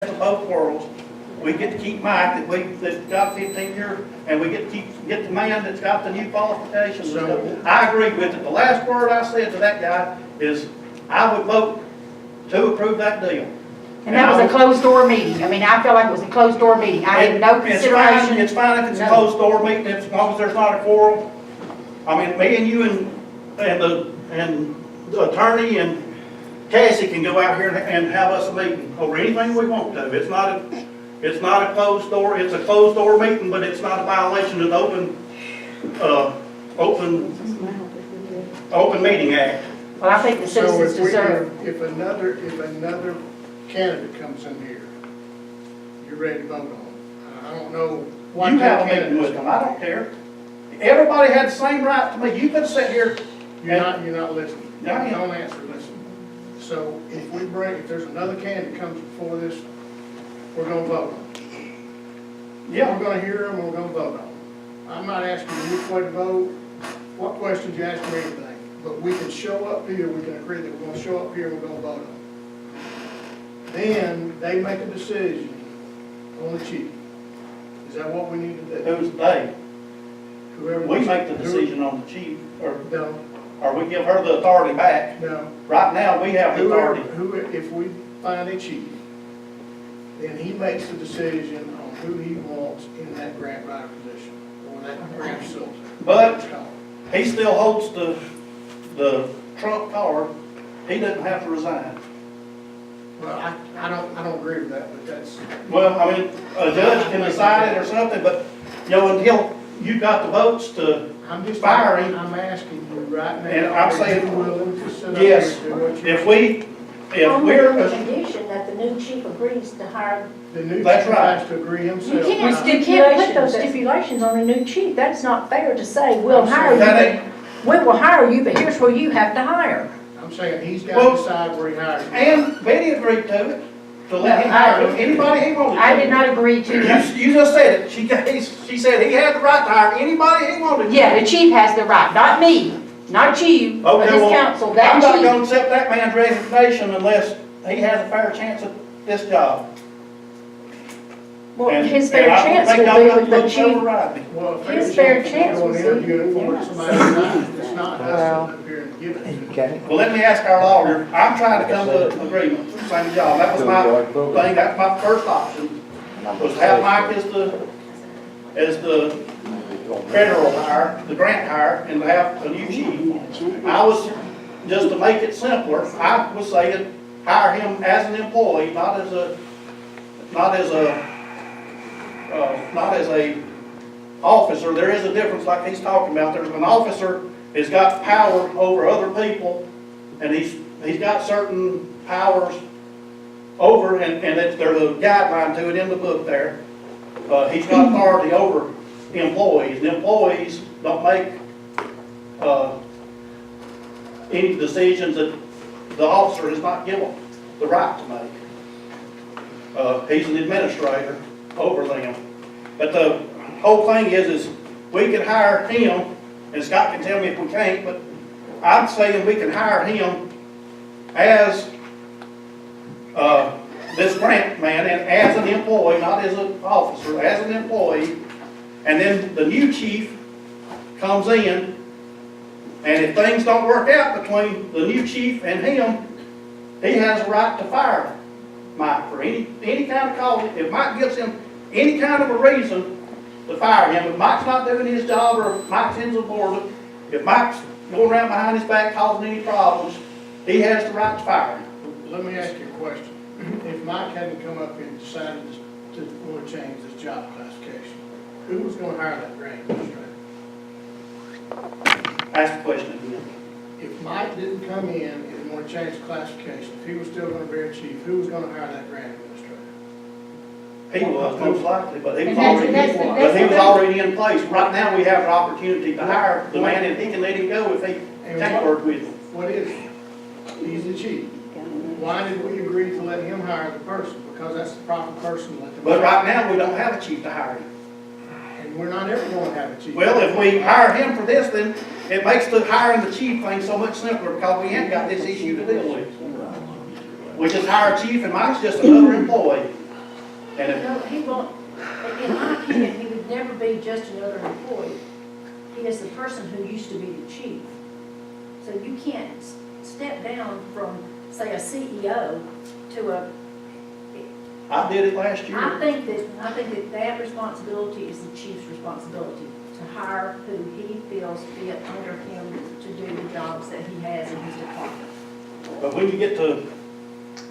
of both worlds. We get to keep Mike that's got 15 years, and we get to get the man that's got the new qualifications. So, I agree with it. The last word I said to that guy is, I would vote to approve that deal. And that was a closed door meeting. I mean, I feel like it was a closed door meeting. I had no consideration. It's fine if it's a closed door meeting, as long as there's not a quorum. I mean, me and you and the attorney and Cassie can go out here and have us a meeting over anything we want to. It's not a closed door. It's a closed door meeting, but it's not a violation of the open meeting act. Well, I think the citizens deserve. If another candidate comes in here, you're ready to vote on it. I don't know what You that have a meeting candidate with them. I don't care. Everybody had the same right to me. You could sit here. You're not listening. I am. Don't answer, listen. So if there's another candidate comes before this, we're gonna vote on it. Yeah. We're gonna hear them, we're gonna vote on them. I'm not asking you which way to vote, what questions you ask me, anything. But we can show up here, we can agree that we're gonna show up here and we're gonna vote on it. Then they make a decision on the chief. Is that what we need to do? Who's they? Whoever. We make the decision on the chief, No, or we give her the authority back. no. Right now, we have the authority. If we find a chief, then he makes the decision on who he wants in that grant writer position, or that grant facility. But he still holds the trump card. He doesn't have to resign. Well, I don't agree with that, but that's. Well, I mean, a judge can decide it or something, but, you know, until you got the votes to fire him. I'm asking you right now. And I'm saying, are you willing to sit up yes, here and do what you? if On we're, the condition that the new chief agrees to hire. The new chief That's right. has to agree You himself. can't put those stipulations on a new chief. That's not fair to say, we'll hire that you. We will hire you, but here's where you have to hire. I'm saying he's got Well, to decide where he hires you. and Betty agreed to it, to let him hire anybody he wanted to. I did not agree to that. You just said it. She said he had the right to hire anybody he wanted to. Yeah, the chief has the right, not me, not you, but Okay, this well, council, I'm that not chief. gonna accept that man's resignation unless he has a fair chance at this job. Well, And- his and fair I don't chance think will I'm be gonna with the look chief. override me. Well, if His there's fair something chance going was to interview it for yes. somebody tonight, it's not us up here and giving it to them. Well, let me ask our lawyer. I'm trying to come to an agreement, same job. That was my thing, that's my first option, was to have Mike as the federal hire, the grant hire, and to have a new chief. I was, just to make it simpler, I was saying, hire him as an employee, not as a officer. There is a difference, like he's talking about. There's an officer has got power over other people, and he's got certain powers over, and there's a guideline to it in the book there. He's got authority over employees. The employees don't make any decisions that the officer is not given the right to make. He's an administrator over them. But the whole thing is we can hire him, and Scott can tell me if we can't, but I'm saying we can hire him as this grant man, and as an employee, not as an officer, as an employee. And then the new chief comes in, and if things don't work out between the new chief and him, he has a right to fire Mike for any kind of cause. If Mike gives him any kind of a reason to fire him, if Mike's not doing his job, or if Mike's insubordinate, if Mike's going around behind his back causing any problems, he has the right to fire him. Let me ask you a question. If Mike hadn't come up and decided to want to change his job classification, who was going to hire that grant administrator? Ask the question again. If Mike didn't come in and want to change the classification, if he was still going to be a chief, who was going to hire that grant administrator? He was most likely, but he was And that's- already in place. Right now, we have an opportunity to hire the man, and he can let him go if he can't work with him. What is he? He's the chief. Why did we agree to let him hire the person? Because that's the proper person to let them. But right now, we don't have a chief to hire him. And we're not ever going to have a chief. Well, if we hire him for this, then it makes the hiring the chief thing so much simpler, because we ain't got this issue to deal with. We just hire a chief, and Mike's just another employee. be just another employee. He is the person who used to be the chief. So you can't step down from, say, a CEO to a, I did it last year. I think that responsibility is the chief's responsibility, to hire who he feels fit under him to do the jobs that he has in his department. But when you get to,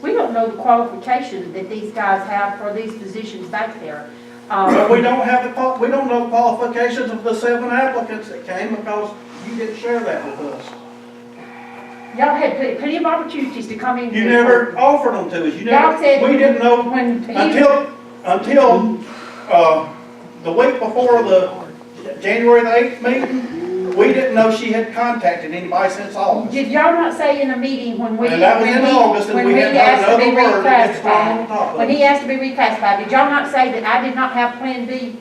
We don't know the qualifications that these guys have for these positions back there. well, we don't have we don't know the qualifications of the 7 applicants that came because you didn't share that with us. Y'all had plenty of opportunities to come in. You here. never offered them to us. You never, Y'all said we didn't know when he- until the week before the January the 8th meeting, we didn't know she had contacted anybody since August. Did y'all not say in a meeting when we, And that was in August, and when we we hadn't asked to heard be another word that gets thrown on top reclassified? of When it. he asked to be reclassified, did y'all not say that I did not have Plan B?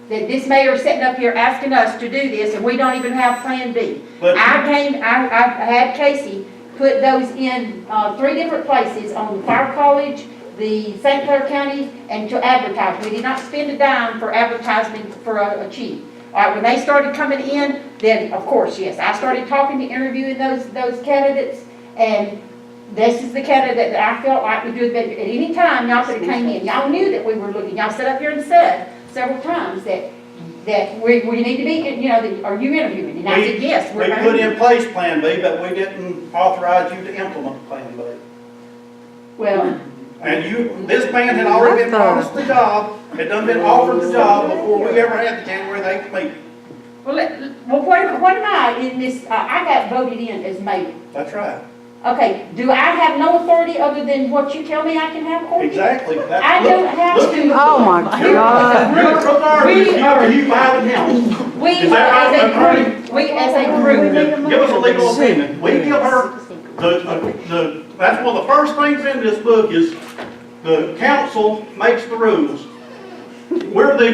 That this mayor sitting up here asking us to do this and we don't even have Plan B? But- I had Casey put those in 3 different places, on Fire College, the St. Clair County, and to advertise. We did not spend a dime for advertising for a chief. All right, when they started coming in, then, of course, yes, I started talking to interviewing those candidates, and this is the candidate that I felt like would do it better. At any time, y'all could have came in. Y'all knew that we were looking. Y'all sat up here and said several times that we need to be, you know, are you interviewing? And I said, yes, We we're going put to. in place Plan B, but we didn't authorize you to implement Plan B. Well, And this man had already been promised the job, had done been offered the job before we ever had the January the 8th meeting. what am I in this, I got voted in as mayor. That's right. Okay, do I have no authority other than what you tell me I can have, Courtney? Exactly. I don't have to. Oh, my God. Regardless, you filing him. We Is that are as a right, group, we as a group. Give us a legal opinion. We give her, that's one of the first things in this book is the council makes the rules. We're the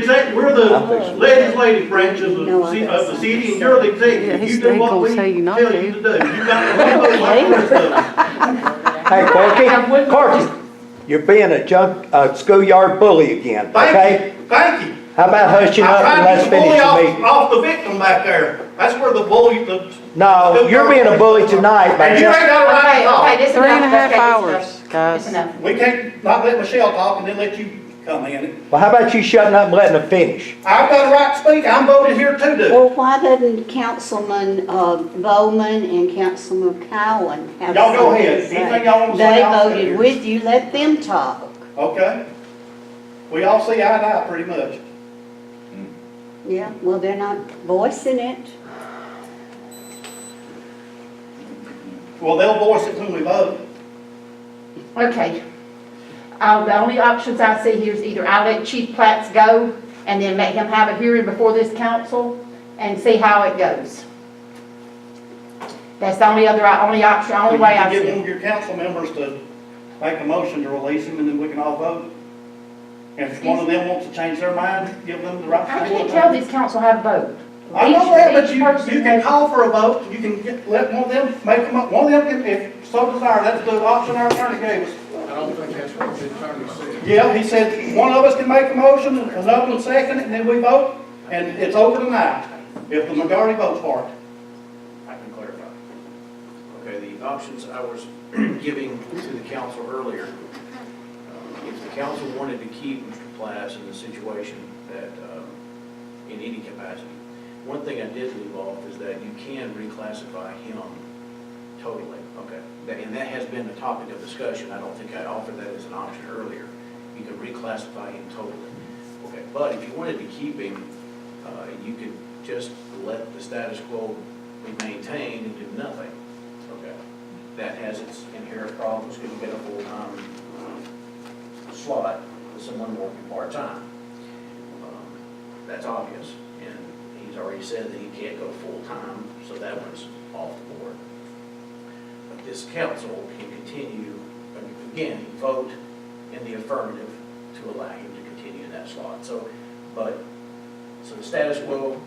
legislative branches of the city, and you're the executive. You do what we tell you to do. You got to follow the rest of us. Hey, Corky, you're being a schoolyard bully again, okay? Thank you. How about hushing up and let's finish the meeting? Off the victim back there. That's where the bully, No, you're being a bully tonight by And you ain't just, got a right to Okay, talk. this is 3.5 enough. Okay, hours, this is enough. guys. It's enough. We can't not let Michelle talk and then let you come in. well, how about you shutting up and letting them finish? I've got a right to speak. I'm voted here to do. Well, why doesn't Councilman Bowman and Councilman Cowan have Y'all go something to ahead. say? Anything y'all wanna say, They I'll say voted here. with you, let them talk. Okay? We all see eye to eye pretty much. Yeah, well, they're not voicing it. Well, they'll voice it when we vote. Okay. The only options I see here is either I let Chief Platts go and then let him have a hearing before this council and see how it goes. That's the only option, only way I see You can get one it. of your council members to make a motion to release him and then we can all vote. And if one of them wants to change their mind, give them the right to I do it. can't tell this council how to vote. I know that, but Each you person can has- call for a vote, you can let one of them make them up, one of them can, if so desire, that's the option our attorney gave us. I don't think that's what the attorney said. Yeah, he said, one of us can make a motion, another one second it, and then we vote, and it's over tonight, if the majority votes for it. I can clarify. Okay, the options I was giving to the council earlier, if the council wanted to keep Mr. Plass in the situation that, in any capacity, one thing I did leave off is that you can reclassify him totally, okay? And that has been a topic of discussion. I don't think I offered that as an option earlier. You could reclassify him totally. Okay, but if you wanted to keep him, you could just let the status quo be maintained and do nothing. Okay, that has its inherent problems because you get a full-time slot with someone working part-time. That's obvious, and he's already said that he can't go full-time, so that one's off the board. But this council can continue, again, vote in the affirmative to allow him to continue in that slot. So the status quo,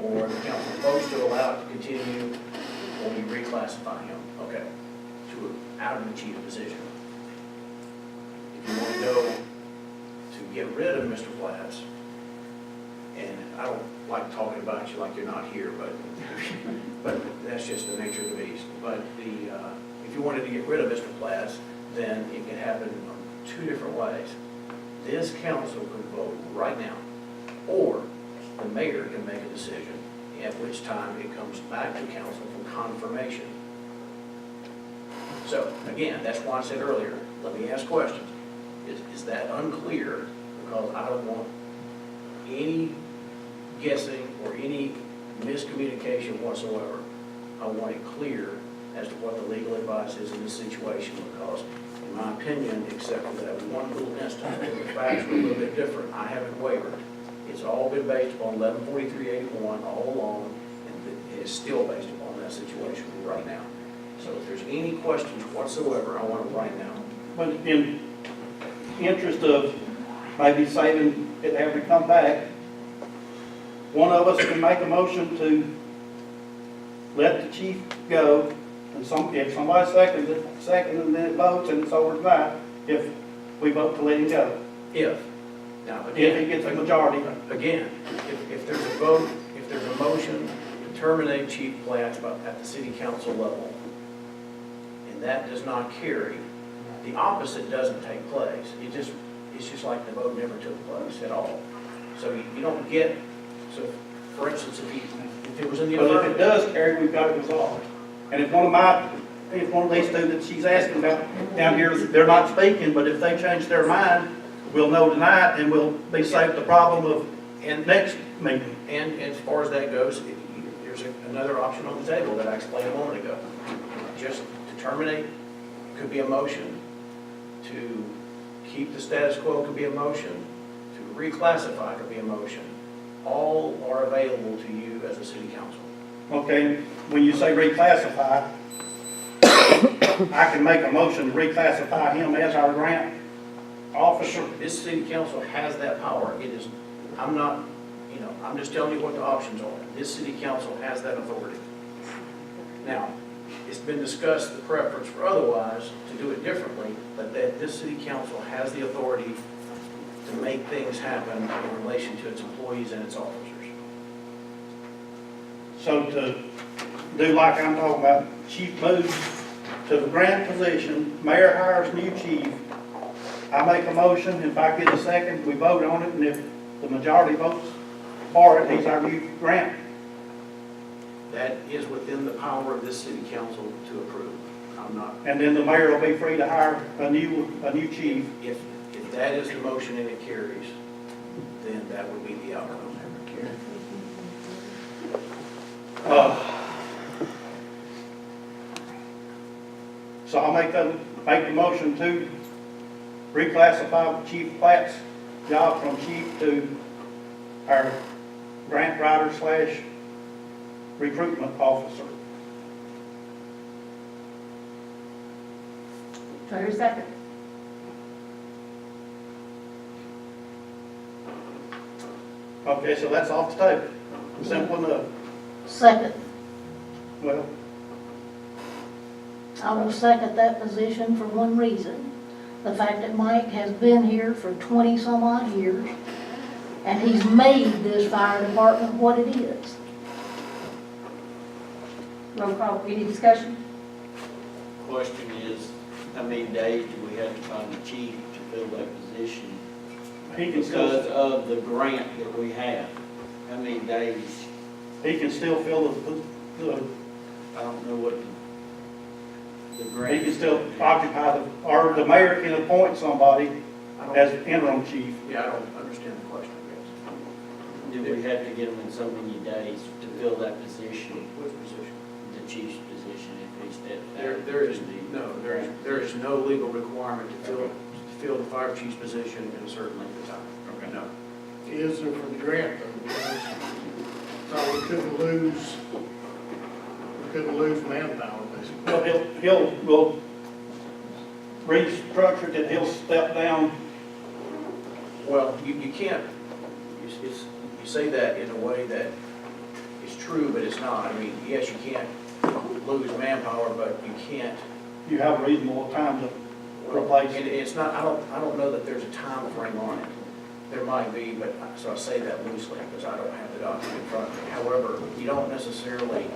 or the council votes to allow it to continue, or we reclassify him, okay, out of the chief position. If you want to go to get rid of Mr. Platts And I don't like talking about you like you're not here, but that's just the nature of the beast. But if you wanted to get rid of Mr. Platts, then it could happen two different ways. This council could vote right now, or the mayor can make a decision, at which time it comes back to council for confirmation. So, again, that's why I said earlier, let me ask questions. Is that unclear? Because I don't want any guessing or any miscommunication whatsoever. I want it clear as to what the legal advice is in this situation, because in my opinion, except for that one little instance where the facts were a little bit different, I haven't wavered. It's all been based upon 114381 all along, and it is still based upon that situation right now. So if there's any questions whatsoever, I want them right now. But in interest of maybe saving it having to come back, one of us can make a motion to let the chief go, and if somebody seconds it, and then it votes, and it's over tonight, if we vote to let him go. Now, If again, he gets a majority. Again, if there's a vote, if there's a motion to terminate Chief Platt at the city council level, and that does not carry, the opposite doesn't take place. It's just like the vote never took place at all. So you don't get, so for instance, if it was in the But if it affirmative. does carry, we've got it resolved. And if one of these two that she's asking about down here, they're not speaking, but if they change their mind, we'll know tonight, and we'll be saved the problem of next meeting. And as far as that goes, there's another option on the table that I explained a moment ago. Just to terminate could be a motion, to keep the status quo could be a motion, to reclassify could be a motion. All are available to you as a city council. Okay, when you say reclassify, I can make a motion to reclassify him as our grant officer. This city council has that power. It is, I'm not, I'm just telling you what the options are. This city council has that authority. Now, it's been discussed, the preference for otherwise, to do it differently, but that this city council has the authority to make things happen in relation to its employees and its officers. So to do like I'm talking about, chief moves to the grant position, mayor hires new chief, I make a motion, if I get a second, we vote on it, and if the majority votes for it, he's our new grant. That is within the power of this city council to approve. I'm not, And then the mayor will be free to hire a new chief. if that is the motion and it carries, then that would be the outcome. So I'll make the motion to reclassify Chief Platt's job from chief to our grant writer / recruitment officer. Do I hear a second? Okay, so that's off the table. Simple enough. Second, Well, I will second that position for one reason. The fact that Mike has been here for 20-some odd years, and he's made this fire department what it is. Roll call, any discussion? Question is, how many days do we have to find a chief to fill that position? he can Because still, of the grant that we have, how many days? fill the I don't know what the he grant. can still occupy or the mayor can appoint somebody as interim chief. Yeah, I don't understand the question, I guess. Do we have to get them in so many days to fill that position, Which position? the chief's position, if he steps down? There is no legal requirement to fill the fire chief's position in a certain length of time. Okay. No. Is there for the grant though? Because, so we couldn't lose manpower basically. Well, we'll restructure it, and he'll step down. Well, you can't, you say that in a way that is true, but it's not. I mean, yes, you can't lose manpower, but you can't. You have a reasonable time to replace And it. it's not, I don't know that there's a time frame on it. There might be, but, so I say that loosely because I don't have the document in front of me. However, you don't necessarily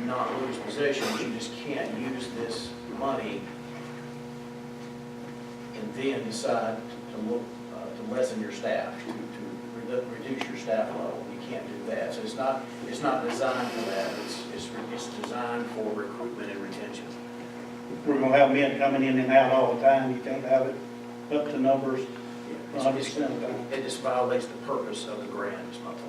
not lose positions, you just can't use this money and then decide to look, to lessen your staff, to reduce your staff level. You can't do that. So it's not designed for that. It's designed for recruitment and retention. We're gonna have men coming in and out all the time, you can't have it up to numbers 100% of the time. It just violates the purpose of the grant, is my point.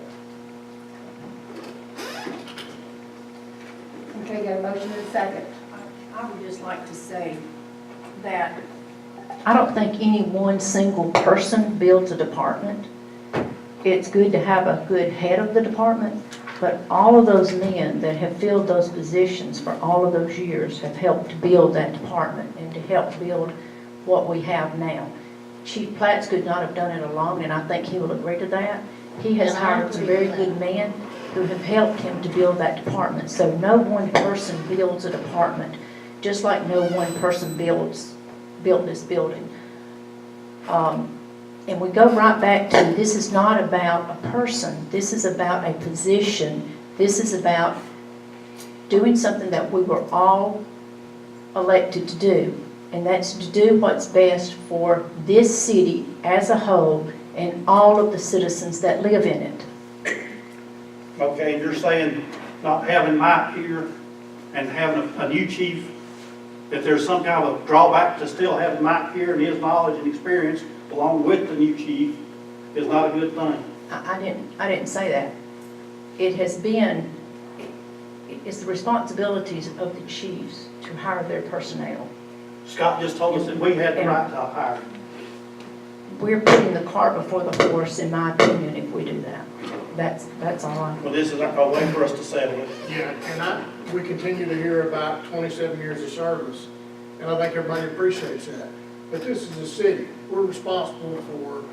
Okay, got a motion and a second. I would just like to say that I don't think any one single person builds a department. It's good to have a good head of the department, but all of those men that have filled those positions for all of those years have helped to build that department and to help build what we have now. Chief Platts could not have done it alone, and I think he will agree to that. He has hired some very good men who have helped him to build that department. So no one person builds a department, just like no one person built this building. And we go right back to, this is not about a person, this is about a position, this is about doing something that we were all elected to do, and that's to do what's best for this city as a whole and all of the citizens that live in it. Okay, and you're saying not having Mike here and having a new chief, that there's some kind of a drawback to still having Mike here and his knowledge and experience along with the new chief is not a good thing. I didn't say that. It has been, it's the responsibilities of the chiefs to hire their personnel. Scott just told us that we had the right to hire. We're putting the cart before the horse, in my opinion, if we do that. That's all I. Well, this is a way for us to settle it. Yeah, and we continue to hear about 27 years of service, and I think everybody appreciates that. But this is a city. We're responsible for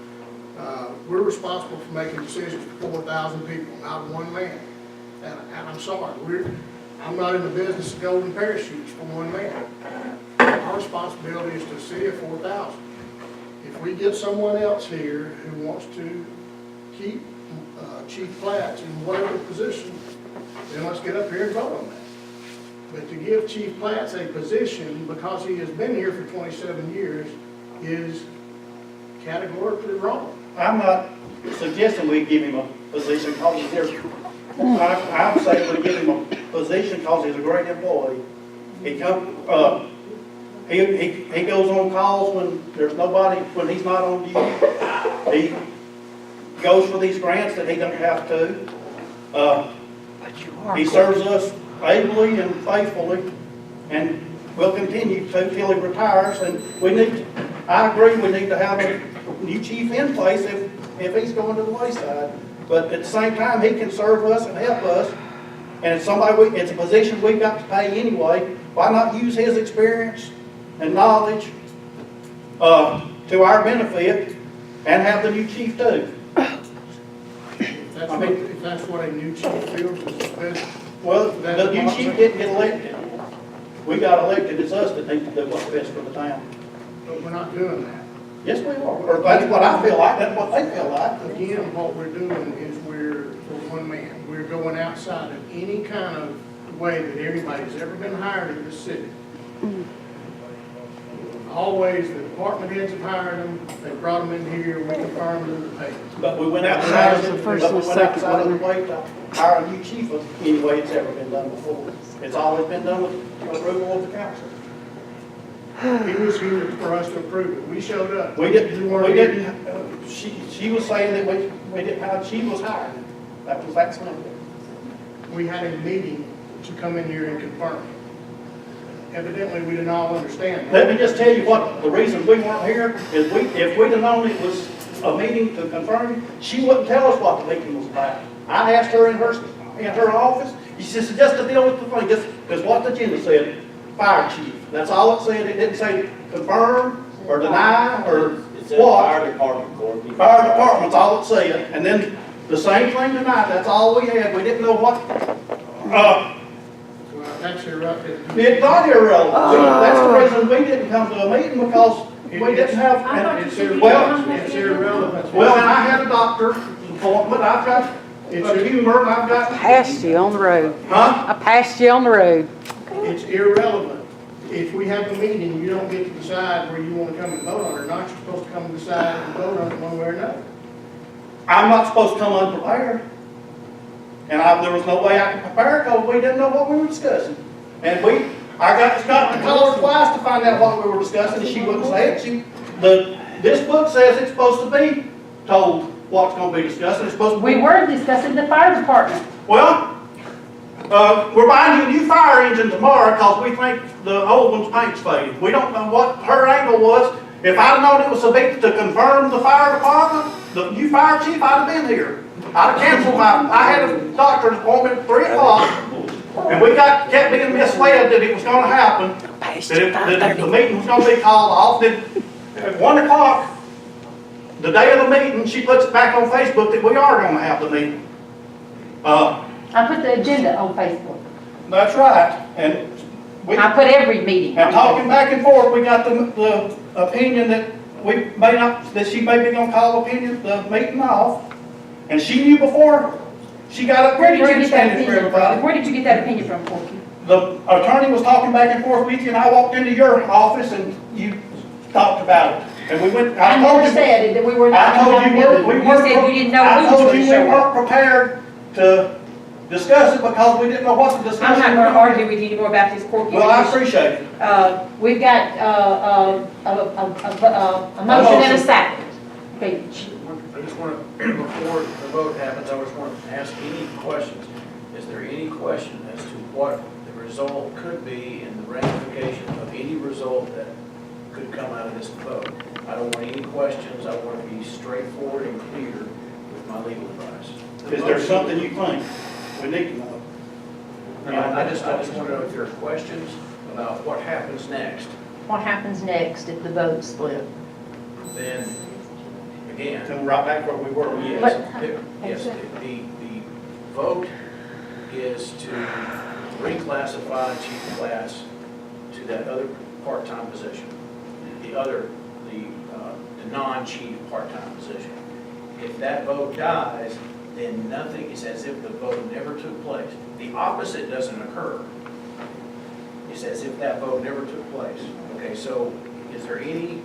making decisions for 4,000 people, not one man. And I'm sorry, I'm not in the business of golden parachutes for one man. Our responsibility is to a city of 4,000. If we get someone else here who wants to keep Chief Platts in whatever position, then let's get up here and vote on that. But to give Chief Platts a position because he has been here for 27 years is categorically wrong. I'm not suggesting we give him a position because he's here. I'm saying we give him a position because he's a great employee. He goes on calls when there's nobody, when he's not on duty. He goes for these grants that he doesn't have to. He serves us ably and faithfully, and will continue to till he retires. And I agree, we need to have a new chief in place if he's going to the wayside. But at the same time, he can serve us and help us. And it's a position we've got to pay anyway. Why not use his experience and knowledge to our benefit and have the new chief too? If that's what a new chief feels is best. Well, the new chief didn't get elected. We got elected. It's us that need to do what's best for the town. But we're not doing that. Yes, we are. Or that's what I feel like. That's what they feel like. Again, what we're doing is we're one man. We're going outside of any kind of way that anybody's ever been hired in this city. Always, the department heads have hired them, they brought them in here, we confirmed them to pay them. But we went outside of the way to hire a new chief of any way it's ever been done before. It's always been done with approval of the council. He was here for us to approve it. We showed up. We didn't, she was saying that we didn't have, she was hired. That's simple. We had a meeting to come in here and confirm it. Evidently, we didn't all understand that. Let me just tell you what, the reason we weren't here is if we'd have known it was a meeting to confirm it, she wouldn't tell us what the meeting was about. I asked her in her office, she said, just to deal with the thing, just because what the agenda said, fire chief. That's all it said. It didn't say confirm or deny or It said what. fire department, Courtney. Fire department's all it said. And then the same thing tonight, that's all we had. We didn't know what, Well, that's irrelevant. it's not irrelevant. That's the reason we didn't come to a meeting because we didn't have. It's irrelevant that's. Well, and I had a doctor's appointment, I've got a tumor, and I've got. Passed you on the road. Huh? I passed you on the road. It's irrelevant. If we have a meeting, you don't get to decide where you want to come and vote on it or not. You're supposed to come and decide and vote on it one way or another. I'm not supposed to come unprepared. And there was no way I could prepare because we didn't know what we were discussing. And I got to call her twice to find out what we were discussing, and she wouldn't say it. This book says it's supposed to be told what's going to be discussed, and it's supposed to be. We were discussing the fire department. Well, we're buying you a new fire engine tomorrow because we think the old one's paint's faded. We don't know what her angle was. If I'd known it was so big to confirm the fire department, the new fire chief, I'd have been here. I'd have canceled I had a doctor's appointment at 3 o'clock, and we kept being misled that it was gonna happen, that the meeting was gonna be called off. Then at 1 o'clock, the day of the meeting, she puts it back on Facebook that we are gonna have the meeting. I put the agenda on Facebook. That's right, and I put every meeting. and on talking Facebook. back and forth, we got the opinion that that she may be gonna call the meeting off. And she knew before she got up Where pretty did you get that standing for opinion from? everybody. Where did you get that opinion from, Corky? The attorney was talking back and forth with you, and I walked into your office and you talked about it. And we went, I I told never you, said that we were not. I told you, we You weren't, said we didn't know I who was told going you to we show up. weren't prepared to discuss it because we didn't know what to discuss. I'm not going to argue with you anymore about this, Corky. Well, I appreciate it. We've got a motion and a second. Okay. I just want to, before the vote happens, I just want to ask any questions. Is there any question as to what the result could be and the ramification of any result that could come out of this vote? I don't want any questions. I want to be straightforward and clear with my legal advice. Is there something you think we need to know? I just want to know if there are questions about what happens next. What happens next if the vote's split? Then, again, Then we're right back where we were. yes, the vote is to reclassify chief class to that other part-time position, the non-chief part-time position. If that vote dies, then nothing, it's as if the vote never took place. The opposite doesn't occur. It's as if that vote never took place. Okay, so is there anything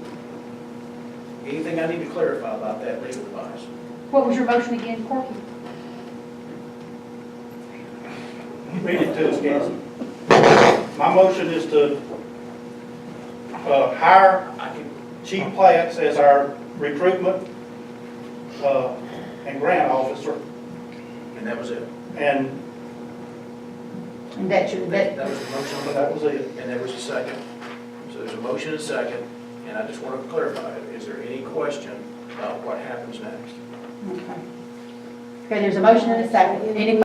I need to clarify about that legal advice? What was your motion again, Corky? Read it to us again. My motion is to hire Chief Platts as our recruitment and grant officer, And that was it. and And that's your, That was the motion on the that floor. was it. And there was a second. So there's a motion and a second, and I just want to clarify it. Is there any question about what happens next? okay. Okay, there's a motion and a second. Any